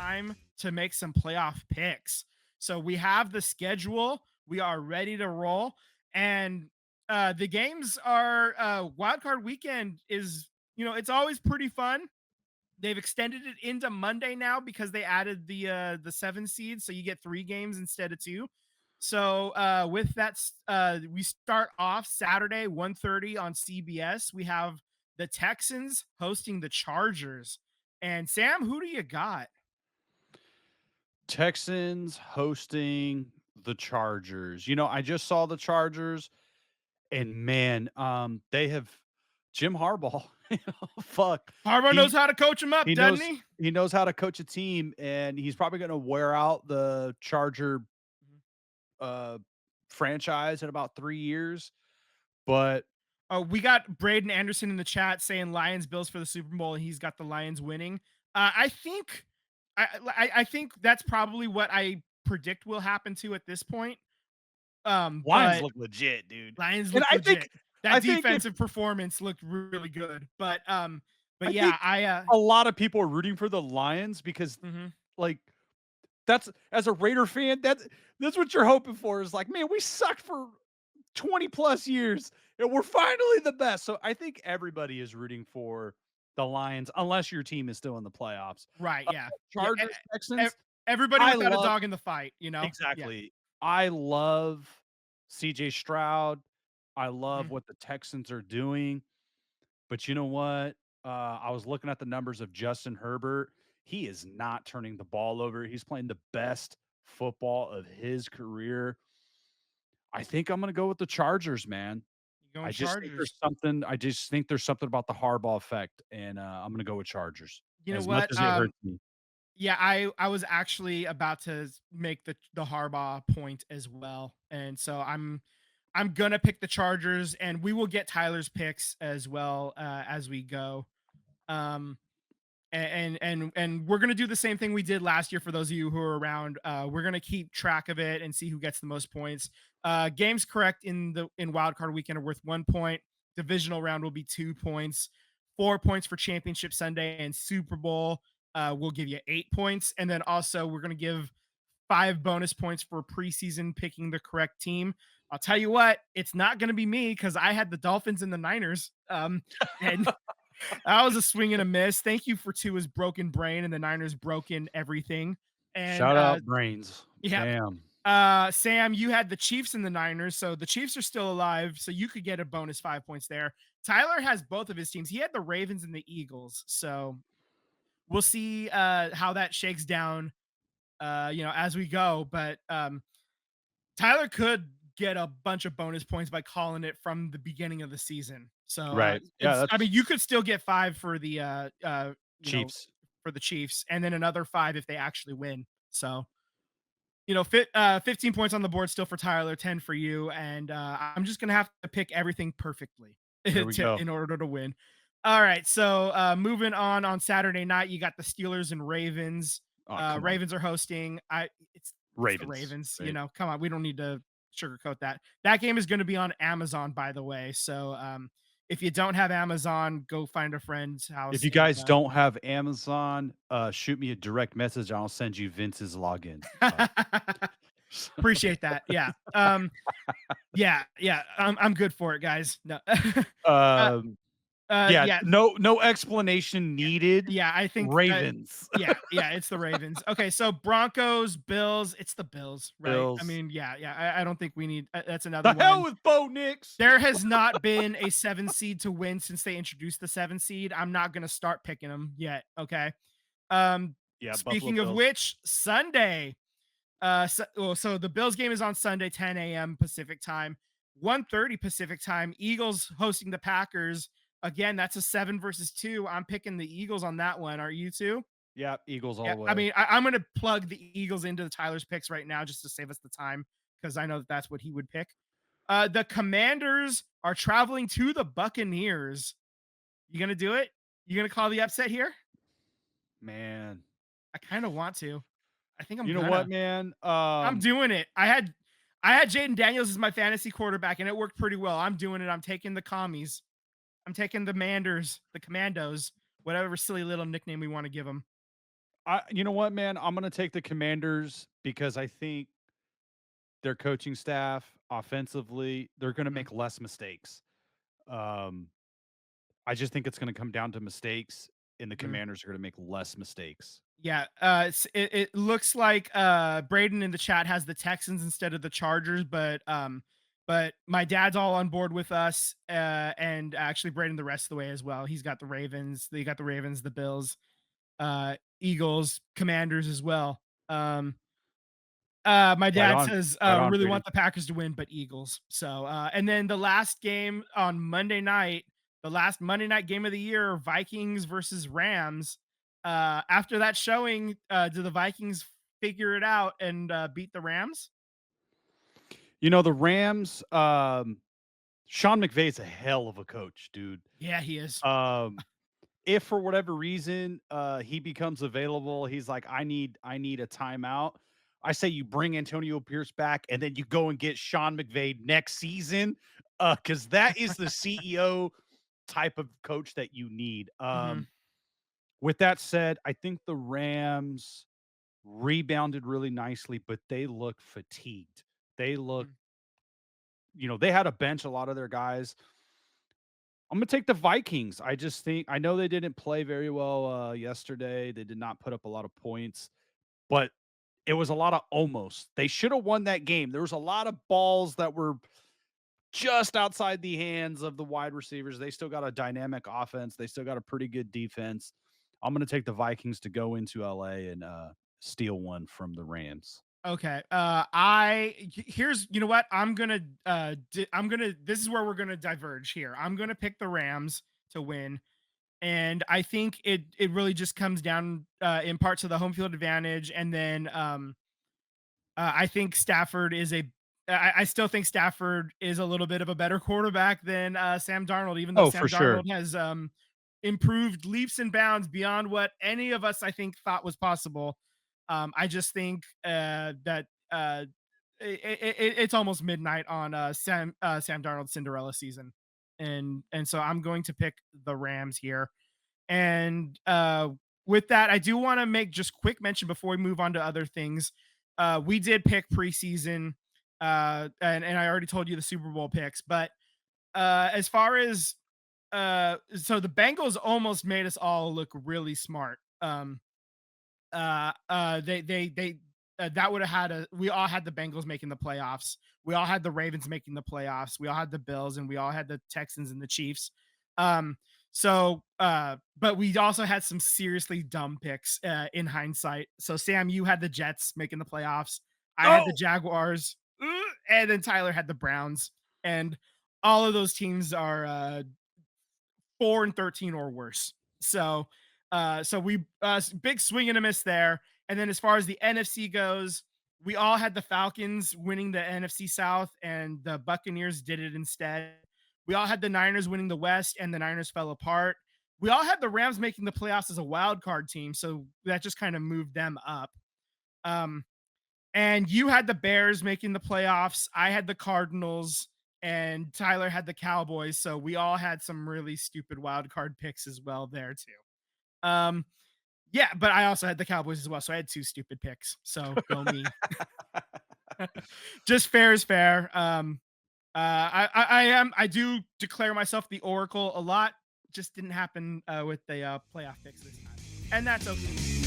time to make some playoff picks. So we have the schedule. We are ready to roll. And the games are wild card weekend is, it's always pretty fun. They've extended it into Monday now because they added the 7 seeds, so you get 3 games instead of 2. So with that, we start off Saturday 1:30 on CBS. We have the Texans hosting the Chargers. And Sam, who do you got? Texans hosting the Chargers. You know, I just saw the Chargers and man, they have Jim Harbaugh. Fuck. Harbaugh knows He how to coach him up, he doesn't knows he? he knows how to coach a team and he's probably going to wear out the Charger uh franchise in about 3 years, but Oh, we got Braden Anderson in the chat saying Lions Bills for the Super Bowl, and he's got the Lions winning. I think, I think that's probably what I predict will happen to at this point. Lions But look legit, dude. Lions And look legit. I That think if defensive performance looked really good. But I yeah, think a lot of people are rooting for the Lions because mhm. like that's as a Raider fan, that's what you're hoping for is like, man, we sucked for 20 plus years and we're finally the best. So I think everybody is rooting for the Lions unless your team is still in the playoffs. Right, Uh, yeah. Yeah, Chargers, e Texans, everybody I without a love dog in the fight, you know? Yeah. exactly. I love CJ Stroud. I love Mhm. what the Texans are doing. But you know what? I was looking at the numbers of Justin Herbert. He is not turning the ball over. He's playing the best football of his career. I think I'm gonna go with the Chargers, man. You going Chargers. I just think there's something about the Harbaugh effect, and, I'm gonna go with Chargers You know as much what? as it hurts me. Yeah, I was actually about to make the Harbaugh point as well, and so I'm gonna pick the Chargers, and we will get Tyler's picks as well as we go. Um, and we're gonna do the same thing we did last year for those of you who are around. We're gonna keep track of it and see who gets the most points. Games correct in wild card weekend are worth 1 point. Divisional round will be 2 points. 4 points for championship Sunday and Super Bowl. Will give you 8 points, and then also we're gonna give 5 bonus points for preseason picking the correct team. I'll tell you what, it's not going to be me because I had the Dolphins and the Niners. And that was a swing and a miss. Thank you for Tua's broken brain and the Niners broken everything. And Shout out Brains. yeah, Damn. Sam, you had the Chiefs and the Niners, so the Chiefs are still alive, so you could get a bonus 5 points there. Tyler has both of his teams. He had the Ravens and the Eagles, so we'll see how that shakes down, as we go. But Tyler could get a bunch of bonus points by calling it from the beginning of the season. So Right. Yeah, I mean, that's you could still get 5 for the Chiefs. for the Chiefs, and then another 5 if they actually win. So 15 points on the board still for Tyler, 10 for you, and I'm just gonna have to pick everything perfectly There we go. in order to win. All right, so moving on Saturday night, you got the Steelers and Ravens. Oh, come on. Ravens are hosting. It's the Ravens. Ravens. Right. Come on, we don't need to sugarcoat that. That game is going to be on Amazon, by the way. So if you don't have Amazon, go find a friend's If house you and guys don't have Amazon, shoot me a direct message. I'll send you Vince's login. appreciate that. Yeah. Yeah. I'm good for it, guys. No. uh, Um, yeah, yeah. no explanation needed. Yeah, I think Ravens. yeah, it's the Ravens. Okay, so Broncos, Bills, it's the Bills, right? I Bills. mean, yeah, I don't think we need that's another The hell one. with Bo Nix. There has not been a 7 seed to win since they introduced the 7 seed. I'm not going to start picking them yet, okay? Um Yeah, Buffalo speaking of Bills. which, Sunday so the Bills game is on Sunday 10 a.m. Pacific time, 1:30 Pacific time. Eagles hosting the Packers. Again, that's a 7 versus 2. I'm picking the Eagles on that one. Are you too? Yeah, Eagles all Yeah, the I way. mean, I'm going to plug the Eagles into the Tyler's picks right now just to save us the time because I know that that's what he would pick. The Commanders are traveling to the Buccaneers. You gonna do it? You gonna call the upset here? Man. I kind of want to. I think I'm You know what, gonna. man? I'm doing it. I had Jaden Daniels as my fantasy quarterback, and it worked pretty well. I'm doing it. I'm taking the commies. I'm taking the Manders, the Commandos, whatever silly little nickname we want to give them. You know what, man? I'm gonna take the Commanders because I think their coaching staff offensively, they're gonna Mhm, make less mistakes. Um, I just think it's gonna come down to mistakes, and the mhm. Commanders are gonna make less mistakes. Yeah, it looks like Braden in the chat has the Texans instead of the Chargers, but my dad's all on board with us, and actually Braden the rest of the way as well. He's got the Ravens. They got the Ravens, the Bills, Eagles, Commanders as well. My Right dad on. says, Right on, really Braden. want the Packers to win, but Eagles. So, and then the last game on Monday night, the last Monday night game of the year, Vikings versus Rams. After that showing, do the Vikings figure it out and beat the Rams? You know, the Rams, Sean McVay's a hell of a coach, dude. Yeah, he is. Um, if for whatever reason, he becomes available, he's like, I need a timeout. I say you bring Antonio Pierce back and then you go and get Sean McVay next season, because that is the CEO type of coach that you need. Hmm. With that said, I think the Rams rebounded really nicely, but they look fatigued. They look, they had to bench a lot of their guys. I'm gonna take the Vikings. I just think I know they didn't play very well yesterday. They did not put up a lot of points, but it was a lot of almost. They should have won that game. There was a lot of balls that were just outside the hands of the wide receivers. They still got a dynamic offense. They still got a pretty good defense. I'm gonna take the Vikings to go into LA and steal one from the Rams. Okay. Here's, you know what? I'm gonna this is where we're gonna diverge here. I'm gonna pick the Rams to win. And I think it really just comes down in part to the home field advantage, and then I think Stafford is a. I still think Stafford is a little bit of a better quarterback than Sam Darnold, even though Oh, for Sam sure. Darnold has improved leaps and bounds beyond what any of us I think thought was possible. I just think that it's almost midnight on Sam Darnold's Cinderella season, and so I'm going to pick the Rams here. And with that, I do want to make just quick mention before we move on to other things. We did pick preseason, and I already told you the Super Bowl picks. But as far as so the Bengals almost made us all look really smart. They that would have had a we all had the Bengals making the playoffs. We all had the Ravens making the playoffs. We all had the Bills and we all had the Texans and the Chiefs. Um but we also had some seriously dumb picks in hindsight. So Sam, you had the Jets making the playoffs. I had the Oh, Jaguars, and then Tyler had the Browns. And all of those teams are 4-13 or worse. So, so we big swing and a miss there. And then as far as the NFC goes, we all had the Falcons winning the NFC South, and the Buccaneers did it instead. We all had the Niners winning the West, and the Niners fell apart. We all had the Rams making the playoffs as a wild card team, so that just kind of moved them up. Um, and you had the Bears making the playoffs. I had the Cardinals, and Tyler had the Cowboys. So we all had some really stupid wild card picks as well there too. Um, yeah, but I also had the Cowboys as well. So I had two stupid picks. So go me. Just fair is fair. I do declare myself the Oracle a lot. Just didn't happen with the playoff picks this time, and that's okay.